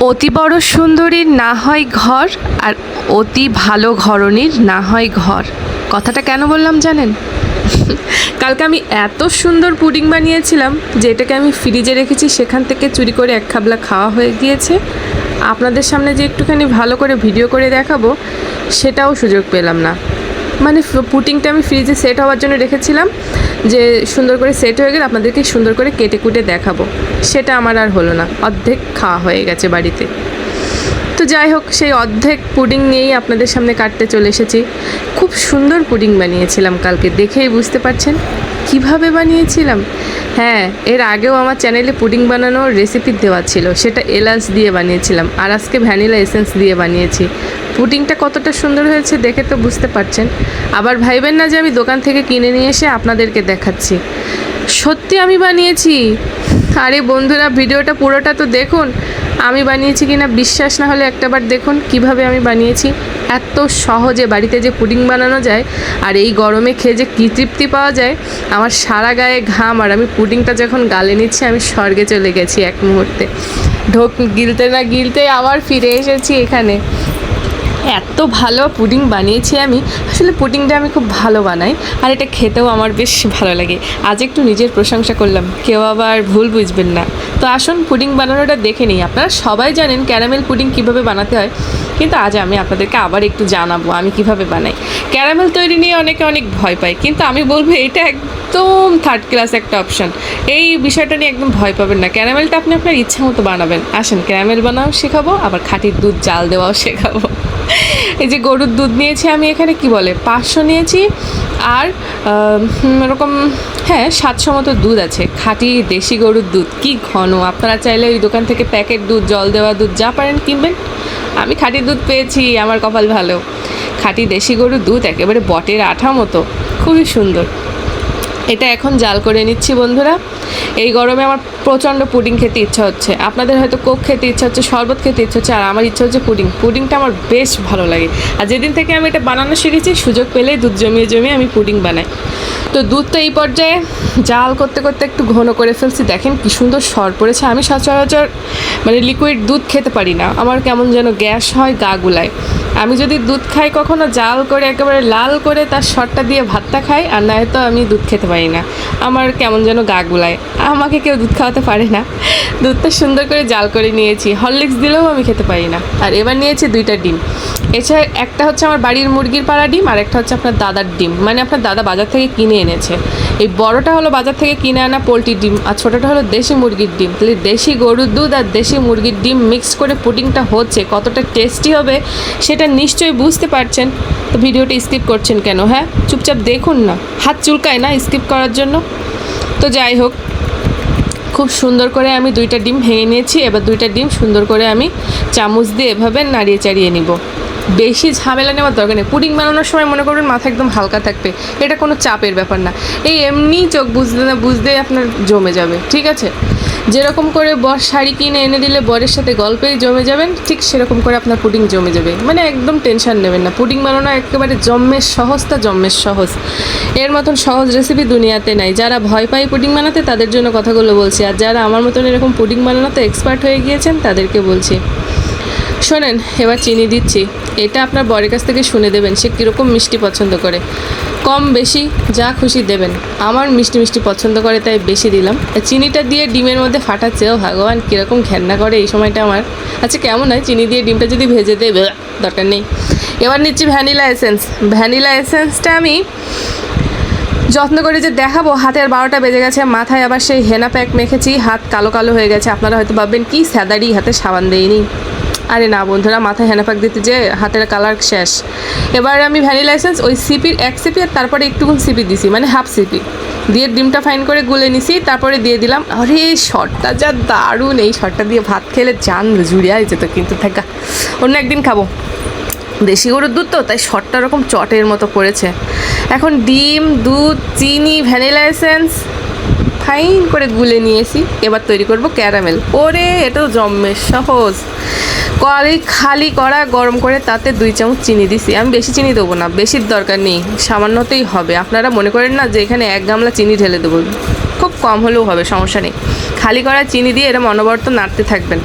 অতি বড় সুন্দরীর না হয় ঘর, আর অতি ভালো ঘরণীর না হয় ঘর। কথাটা কেন বললাম জানেন? কালকে আমি এত সুন্দর পুডিং বানিয়েছিলাম যেটাকে আমি ফ্রিজে রেখেছি, সেখান থেকে চুরি করে এক খাবলা খাওয়া হয়ে গিয়েছে। আপনাদের সামনে যে একটুখানি ভালো করে ভিডিও করে দেখাবো সেটাও সুযোগ পেলাম না। মানে পুডিংটা আমি ফ্রিজে সেট হওয়ার জন্য রেখেছিলাম, যে সুন্দর করে সেট হয়ে গেলে আপনাদেরকে সুন্দর করে কেটে কুটে দেখাবো, সেটা আমার আর হলো না। অর্ধেক খাওয়া হয়ে গেছে বাড়িতে। তো যাই হোক, সেই অর্ধেক পুডিং নিয়েই আপনাদের সামনে কাটতে চলে এসেছি। খুব সুন্দর পুডিং বানিয়েছিলাম কালকে, দেখেই বুঝতে পারছেন কিভাবে বানিয়েছিলাম। হ্যাঁ, এর আগেও আমার চ্যানেলে পুডিং বানানোর রেসিপি দেওয়া ছিল, সেটা এলাচ দিয়ে বানিয়েছিলাম, আর আজকে ভ্যানিলা এসেন্স দিয়ে বানিয়েছি। পুডিংটা কতটা সুন্দর হয়েছে দেখে তো বুঝতে পারছেন। আবার ভাইবেন না যে আমি দোকান থেকে কিনে নিয়ে এসে আপনাদেরকে দেখাচ্ছি, সত্যি আমি বানিয়েছি। আরে বন্ধুরা, ভিডিওটা পুরোটা তো দেখুন, আমি বানিয়েছি কিনা বিশ্বাস না হলে একটাবার দেখুন কিভাবে আমি বানিয়েছি। এত সহজে বাড়িতে যে পুডিং বানানো যায়, আর এই গরমে খেয়ে যে কী তৃপ্তি পাওয়া যায়। আমার সারা গায়ে ঘাম, আর আমি পুডিংটা যখন গালে নিচ্ছি আমি স্বর্গে চলে গেছি এক মুহূর্তে। গিলতে না গিলতে আবার ফিরে এসেছি এখানে। এত ভালো পুডিং বানিয়েছি আমি। আসলে পুডিংটা আমি খুব ভালো বানাই, আর এটা খেতেও আমার বেশ ভালো লাগে। আজ একটু নিজের প্রশংসা করলাম, কেউ আবার ভুল বুঝবেন না। তো আসুন পুডিং বানানোটা দেখে নিই। আপনারা সবাই জানেন ক্যারামেল পুডিং কীভাবে বানাতে হয়, কিন্তু আজ আমি আপনাদেরকে আবার একটু জানাবো আমি কিভাবে বানাই। ক্যারামেল তৈরি নিয়ে অনেকে অনেক ভয় পায়, কিন্তু আমি বলবো এটা একদম থার্ড ক্লাস একটা অপশান। এই বিষয়টা নিয়ে একদম ভয় পাবেন না। ক্যারামেলটা আপনি আপনার ইচ্ছা মতো বানাবেন। আসেন ক্যারামেল বানাও শেখাবো, আবার খাঁটির দুধ জাল দেওয়াও শেখাবো। এই যে গরুর দুধ নিয়েছি আমি এখানে, কি বলে 500 নিয়েছি, আর এরকম 700 মতো দুধ আছে। খাঁটি দেশি গরুর দুধ, কি ঘন। আপনারা চাইলে ওই দোকান থেকে প্যাকেট দুধ, জল দেওয়া দুধ যা পারেন কিনবেন। আমি খাঁটি দুধ পেয়েছি, আমার কপাল ভালো। খাঁটি দেশি গরুর দুধ, একেবারে বটের আঠা মতো, খুবই সুন্দর। এটা এখন জাল করে নিচ্ছি বন্ধুরা। এই গরমে আমার প্রচণ্ড পুডিং খেতে ইচ্ছা হচ্ছে, আপনাদের হয়তো কোক খেতে ইচ্ছা হচ্ছে, শরবত খেতে ইচ্ছা হচ্ছে, আর আমার ইচ্ছা হচ্ছে পুডিংটা আমার বেশ ভালো লাগে। আর যেদিন থেকে আমি এটা বানানো শিখেছি, সুযোগ পেলেই দুধ জমিয়ে আমি পুডিং বানাই। তো দুধটা এই পর্যায়ে জাল করতে করতে একটু ঘন করে ফেলছি। দেখেন কি সুন্দর সর পড়েছে। আমি সচরাচর মানে লিকুইড দুধ খেতে পারি না, আমার কেমন যেন গ্যাস হয়, গা গুলায়। আমি যদি দুধ খাই কখনো জাল করে একেবারে লাল করে তার সরটা দিয়ে ভাতটা খাই, আর নয়তো আমি দুধ খেতে পারি না, আমার কেমন যেন গা গুলায়। আমাকে কেউ দুধ খাওয়াতে পারে না। দুধটা সুন্দর করে জাল করে নিয়েছি, হরলিক্স দিলেও আমি খেতে পারি না। আর এবার নিয়েছি 2টা ডিম। এছাড়া একটা হচ্ছে আমার বাড়ির মুরগির পাড়া ডিম, আর একটা হচ্ছে আপনার দাদার ডিম, মানে আপনার দাদা বাজার থেকে কিনে এনেছে। এই বড়টা হলো বাজার থেকে কিনে আনা পোলট্রির ডিম, আর ছোটোটা হলো দেশি মুরগির ডিম। তাহলে দেশি গরুর দুধ আর দেশি মুরগির ডিম মিক্স করে পুডিংটা হচ্ছে, কতটা টেস্টি হবে সেটা নিশ্চয়ই বুঝতে পারছেন। তো ভিডিওটা স্কিপ করছেন কেন? হ্যাঁ, চুপচাপ দেখুন না, হাত চুলকায় না স্কিপ করার জন্য। তো যাই হোক, খুব সুন্দর করে আমি 2টা ডিম ভেঙে নিয়েছি। এবার 2টা ডিম সুন্দর করে আমি চামচ দিয়ে এভাবে নাড়িয়ে চাড়িয়ে নিব। বেশি ঝামেলা নেওয়ার দরকার নেই। পুডিং বানানোর সময় মনে করবেন মাথা একদম হালকা থাকবে, এটা কোনো চাপের ব্যাপার না। এই এমনি চোখ বুঝতে না বুঝতেই আপনার জমে যাবে, ঠিক আছে? যেরকম করে বর শাড়ি কিনে এনে দিলে বরের সাথে গল্পেই জমে যাবেন, ঠিক সেরকম করে আপনার পুডিং জমে যাবে। মানে একদম টেনশন নেবেন না, পুডিং বানানো একেবারে জম্মের সহজ। এর মতন সহজ রেসিপি দুনিয়াতে নাই। যারা ভয় পায় পুডিং বানাতে তাদের জন্য কথাগুলো বলছি, আর যারা আমার মতন এরকম পুডিং বানানোতে এক্সপার্ট হয়ে গিয়েছেন তাদেরকে বলছি। শোনেন, এবার চিনি দিচ্ছি। এটা আপনার বরের কাছ থেকে শুনে দেবেন সে কীরকম মিষ্টি পছন্দ করে। কম বেশি যা খুশি দেবেন। আমার মিষ্টি পছন্দ করে তাই বেশি দিলাম। চিনিটা দিয়ে ডিমের মধ্যে ফাটাচ্ছেও ভগবান কীরকম ঘেন্না করে এই সময়টা আমার। আচ্ছা কেমন হয় চিনি দিয়ে ডিমটা যদি ভেজে দেবে, দরকার নেই। এবার নিচ্ছি ভ্যানিলা এসেন্স। ভ্যানিলা এসেন্সটা আমি যত্ন করে যে দেখাবো, হাতের 12টা বেজে গেছে, মাথায় আবার সেই হেনা প্যাক মেখেছি, হাত কালো হয়ে গেছে। আপনারা হয়তো ভাববেন কি স্যাদারি, হাতে সাবান দেয়নি। আরে না বন্ধুরা, মাথায় হেনা প্যাক দিতে যে হাতের কালার শেষ। এবার আমি ভ্যানিলা এসেন্স ওই সিপির 1 সিপি, আর তারপরে একটুকুন সিপি দিছি, মানে হাফ সিপি দিয়ে ডিমটা ফাইন করে গুলে নিছি, তারপরে দিয়ে দিলাম। আরে শটটা যা দারুণ, এই শটটা দিয়ে ভাত খেলে জান জুড়িয়ে যেত, কিন্তু থাকা অন্য একদিন খাবো। দেশি গরুর দুধ তো, তাই শটটা এরকম চটের মতো পড়েছে। এখন ডিম, দুধ, চিনি, ভ্যানিলা এসেন্স ফাইন করে গুলে নিয়েছি। এবার তৈরি করব ক্যারামেল। ওরে এটাও জম্মের সহজ। খালি কড়া গরম করে তাতে 2 চামচ চিনি দিছি। আমি বেশি চিনি দেবো না, বেশির দরকার নেই, সামান্যতেই হবে। আপনারা মনে করেন না যে এখানে 1 গামলা চিনি ঢেলে দেবো, খুব কম হলেও হবে, সমস্যা নেই। খালি করা চিনি দিয়ে এরকম অনবরত নাড়তে থাকবেন।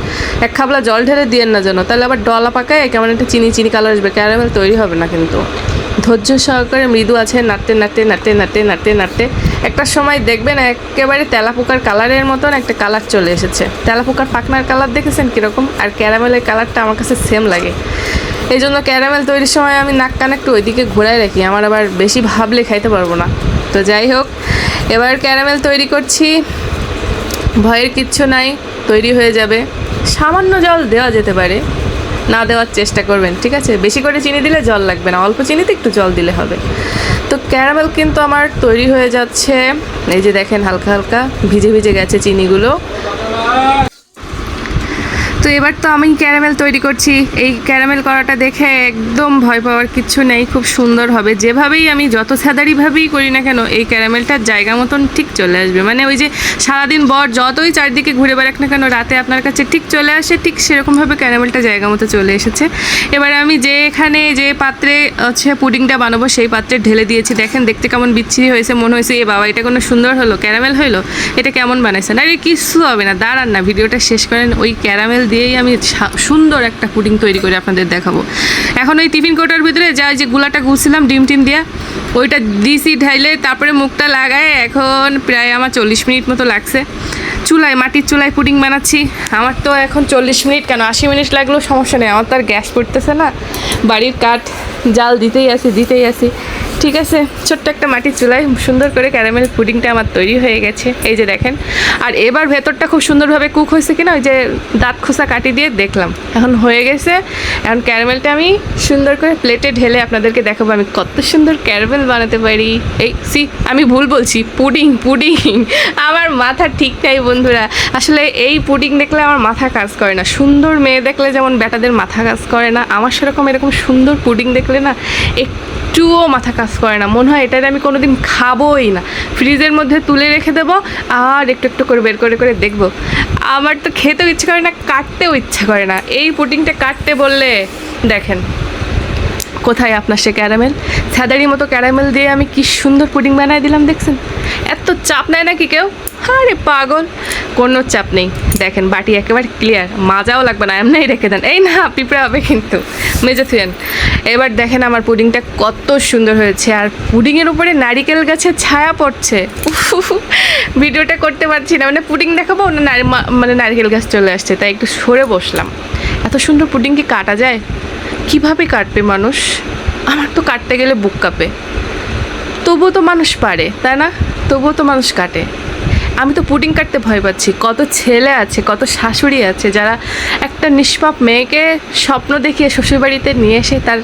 এক খাবলা জল ঢেলে দিয়েন না যেন, তাহলে আবার ডলা পাকায় কেমন একটা চিনি চিনি কালার আসবে, ক্যারামেল তৈরি হবে না। কিন্তু ধৈর্য সহকারে মৃদু আছে নাড়তে নাড়তে নাড়তে নাড়তে নাড়তে নাড়তে একটা সময় দেখবেন একেবারে তেলাপোকার কালারের মতন একটা কালার চলে এসেছে। তেলাপোকার পাকনার কালার দেখেছেন কীরকম, আর ক্যারামেলের কালারটা আমার কাছে সেম লাগে। এই জন্য ক্যারামেল তৈরির সময় আমি নাক কান একটু ওইদিকে ঘোরায় রাখি, আমার আবার বেশি ভাবলে খাইতে পারবো না। তো যাই হোক, এবার ক্যারামেল তৈরি করছি, ভয়ের কিচ্ছু নাই, তৈরি হয়ে যাবে। সামান্য জল দেওয়া যেতে পারে, না দেওয়ার চেষ্টা করবেন, ঠিক আছে? বেশি করে চিনি দিলে জল লাগবে না, অল্প চিনিতে একটু জল দিলে হবে। তো ক্যারামেল কিন্তু আমার তৈরি হয়ে যাচ্ছে, এই যে দেখেন হালকা হালকা ভিজে ভিজে গেছে চিনিগুলো। তো এবার তো আমি ক্যারামেল তৈরি করছি। এই ক্যারামেল করাটা দেখে একদম ভয় পাওয়ার কিচ্ছু নেই, খুব সুন্দর হবে। যেভাবেই আমি যত সাদারিভাবেই করি না কেন, এই ক্যারামেলটার জায়গা মতন ঠিক চলে আসবে। মানে ওই যে সারাদিন বর যতই চারদিকে ঘুরে বেড়াক না কেন, রাতে আপনার কাছে ঠিক চলে আসে, ঠিক সেরকমভাবে ক্যারামেলটা জায়গা মতো চলে এসেছে। এবার আমি যে পাত্রে হচ্ছে পুডিংটা বানাবো সেই পাত্রে ঢেলে দিয়েছি। দেখেন দেখতে কেমন বিচ্ছিরি হয়েছে, মনে হয়েছে এ বাবা এটা কোনো সুন্দর হলো, ক্যারামেল হলো, এটা কেমন বানাইছেন? আরে কিচ্ছু হবে না, দাঁড়ান না, ভিডিওটা শেষ করেন। ওই ক্যারামেল দিয়েই আমি সুন্দর একটা পুডিং তৈরি করে আপনাদের দেখাবো। এখন ওই টিফিন কোটার ভিতরে যে গুলাটা গুছিলাম ডিম টিম দিয়া, ওইটা দিছি ঢাইলে, তারপরে মুখটা লাগায় এখন প্রায় আমার 40 মিনিট মতো লাগছে। চুলায়, মাটির চুলায় পুডিং বানাচ্ছি। আমার তো এখন 40 মিনিট কেন 80 মিনিট লাগলেও সমস্যা নেই, আমার তো আর গ্যাস পড়তেছে না, বাড়ির কাঠ জাল দিতেই আসি। ঠিক আছে, ছোট্ট একটা মাটির চুলায় সুন্দর করে ক্যারামেল পুডিংটা আমার তৈরি হয়ে গেছে, এই যে দেখেন। আর এবার ভেতরটা খুব সুন্দরভাবে কুক হয়েছে কিনা ওই যে দাঁত খোসা কাটি দিয়ে দেখলাম, এখন হয়ে গেছে। এখন ক্যারামেলটা আমি সুন্দর করে প্লেটে ঢেলে আপনাদেরকে দেখাবো আমি কত সুন্দর ক্যারামেল বানাতে পারি। আমি ভুল বলছি, পুডিং। আমার মাথা ঠিক নাই বন্ধুরা, আসলে এই পুডিং দেখলে আমার মাথা কাজ করে না। সুন্দর মেয়ে দেখলে যেমন বেটাদের মাথা কাজ করে না, আমার সেরকম এরকম সুন্দর পুডিং দেখলে না একটুও মাথা কাজ করে না, মনে হয় এটা আমি কোনোদিন খাবোই না। ফ্রিজের মধ্যে তুলে রেখে দেবো আর একটু একটু করে বের করে দেখবো। আমার তো খেতেও ইচ্ছা করে না, কাটতেও ইচ্ছা করে না। এই পুডিংটা কাটতে বললে দেখেন কোথায় আপনার সে ক্যারামেল, ছাদারির মতো ক্যারামেল দিয়ে আমি কি সুন্দর পুডিং বানায় দিলাম, দেখছেন? এত চাপ নেয় নাকি কেউ? আরে পাগল, কোনো চাপ নেই। দেখেন বাটি একেবারে ক্লিয়ার, মাজাও লাগবে না, এমনি রেখে দেন। এই না পিঁপড়ে হবে কিন্তু, মেজে থুয়েন। এবার দেখেন আমার পুডিংটা কত সুন্দর হয়েছে, আর পুডিংয়ের উপরে নারিকেল গাছের ছায়া পড়ছে। ভিডিওটা করতে পারছি না, মানে পুডিং দেখাবো না, মানে নারিকেল গাছ চলে আসছে, তাই একটু সরে বসলাম। এত সুন্দর পুডিং কি কাটা যায়? কিভাবে কাটবে মানুষ? আমার তো কাটতে গেলে বুক কাঁপে, তবুও তো মানুষ পারে, তাই না? তবুও তো মানুষ কাটে। আমি তো পুডিং কাটতে ভয় পাচ্ছি। কত ছেলে আছে, কত শাশুড়ি আছে যারা একটা নিষ্পাপ মেয়েকে স্বপ্ন দেখিয়ে শ্বশুরবাড়িতে নিয়ে এসে তার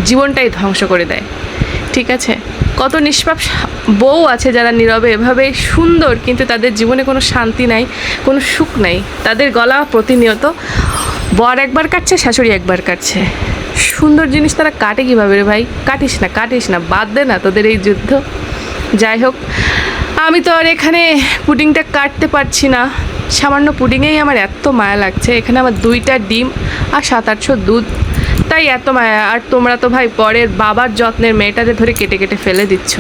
জীবনটাই ধ্বংস করে দেয়, ঠিক আছে? কত নিষ্পাপ বউ আছে যারা নীরবে এভাবে সুন্দর, কিন্তু তাদের জীবনে কোনো শান্তি নাই, কোনো সুখ নাই। তাদের গলা প্রতিনিয়ত বর একবার কাটছে, শাশুড়ি একবার কাটছে। সুন্দর জিনিস তারা কাটে কীভাবে রে ভাই? কাটিস না, বাদ দে না তোদের এই যুদ্ধ। যাই হোক, আমি তো আর এখানে পুডিংটা কাটতে পারছি না। সামান্য পুডিংয়েই আমার এত মায়া লাগছে। এখানে আমার 2টা ডিম আর 700-800 দুধ, তাই এত মায়া। আর তোমরা তো ভাই পরের বাবার যত্নের মেয়েটাকে ধরে কেটে কেটে ফেলে দিচ্ছ।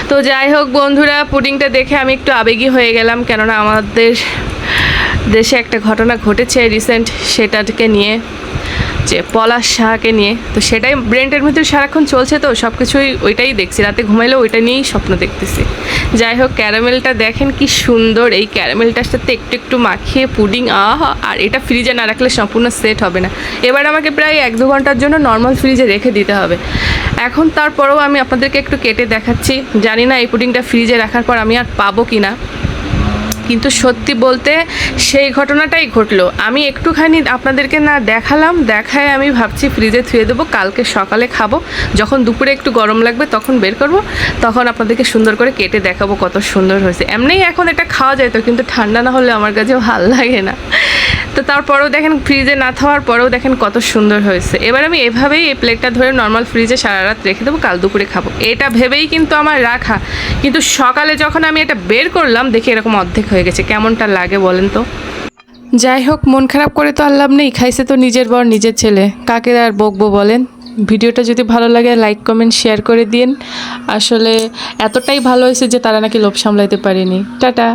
তো যাই হোক বন্ধুরা, পুডিংটা দেখে আমি একটু আবেগী হয়ে গেলাম, কেননা আমাদের দেশে একটা ঘটনা ঘটেছে রিসেন্ট, সেটাকে নিয়ে, যে পলাশ সাহাকে নিয়ে। তো সেটাই ব্রেনটার ভিতরে সারাক্ষণ চলছে, তো সব কিছুই ওইটাই দেখছি, রাতে ঘুমাইলেও ওইটা নিয়েই স্বপ্ন দেখতেছি। যাই হোক, ক্যারামেলটা দেখেন কি সুন্দর। এই ক্যারামেলটার সাথে একটু একটু মাখিয়ে পুডিং, আর এটা ফ্রিজে না রাখলে সম্পূর্ণ সেট হবে না। এবার আমাকে প্রায় 1-2 ঘন্টার জন্য নর্মাল ফ্রিজে রেখে দিতে হবে। এখন তারপরেও আমি আপনাদেরকে একটু কেটে দেখাচ্ছি। জানি না এই পুডিংটা ফ্রিজে রাখার পর আমি আর পাবো কি না, কিন্তু সত্যি বলতে সেই ঘটনাটাই ঘটলো। আমি একটুখানি আপনাদেরকে না দেখায় আমি ভাবছি ফ্রিজে থুয়ে দেবো, কালকে সকালে খাবো। যখন দুপুরে একটু গরম লাগবে তখন বের করব, তখন আপনাদেরকে সুন্দর করে কেটে দেখাবো কত সুন্দর হয়েছে। এমনিই এখন এটা খাওয়া যায় তো, কিন্তু ঠান্ডা না হলে আমার কাছেও ভালো লাগে না। তো তারপরেও দেখেন ফ্রিজে না থাকার পরেও দেখেন কত সুন্দর হয়েছে। এবার আমি এভাবেই এই প্লেটটা ধরে নর্মাল ফ্রিজে সারা রাত রেখে দেবো, কাল দুপুরে খাবো, এটা ভেবেই কিন্তু আমার রাখা। কিন্তু সকালে যখন আমি এটা বের করলাম দেখি এরকম অর্ধেক হয়ে গেছে। কেমনটা লাগে বলেন তো? যাই হোক, মন খারাপ করে তো আর লাভ নেই, খাইছে তো নিজের বর নিজের ছেলে, কাকে আর বকবো বলেন? ভিডিওটা যদি ভালো লাগে লাইক কমেন্ট শেয়ার করে দিন। আসলে এতটাই ভালো হয়েছে যে তারা নাকি লোভ সামলাইতে পারেনি। টাটা।